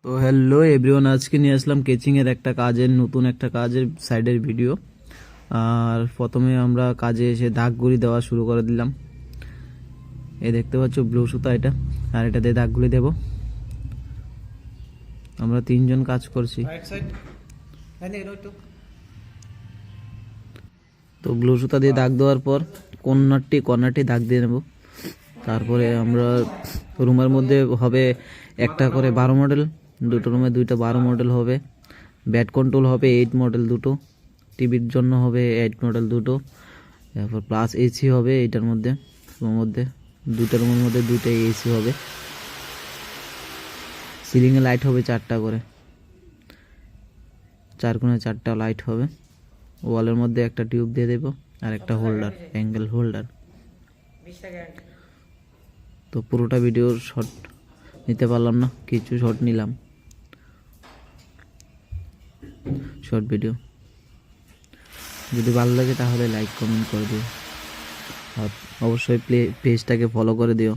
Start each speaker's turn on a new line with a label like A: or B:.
A: তো hello everyone, আজকে নিয়ে আসলাম কেচিংয়ের নতুন একটা কাজের সাইডের ভিডিও। আর প্রথমে আমরা কাজে এসে দাগগুলি দেওয়া শুরু করে দিলাম। এই দেখতে পাচ্ছ ব্লু সুতা, এটা আর এটা দিয়ে দাগগুলি দেব। আমরা তিনজন কাজ করছি। তো ব্লু সুতা দিয়ে দাগ দেওয়ার পর কর্নারটি দাগ দিয়ে নেব। তারপরে আমরা রুমের মধ্যে হবে একটা করে 12 মডেল, দুটো রুমে দুইটা 12 মডেল হবে। ব্যাট কন্ট্রোল হবে 8 মডেল দুটো, টিভির জন্য হবে 8 মডেল দুটো, তারপর প্লাস এসি হবে এইটার মধ্যে। দুইটা রুমের মধ্যে দুইটাই এসি হবে। সিলিংয়ে লাইট হবে 4টা করে, 4 কোণে 4টা লাইট হবে। ওয়ালের মধ্যে একটা টিউব দিয়ে দেব আর একটা হোল্ডার, অ্যাঙ্গেল হোল্ডার। তো পুরোটা ভিডিওর শট নিতে পারলাম না, কিছু শট নিলাম, শর্ট ভিডিও। যদি ভালো লাগে তাহলে লাইক কমেন্ট করে দিও আর অবশ্যই পেজটাকে ফলো করে দিও।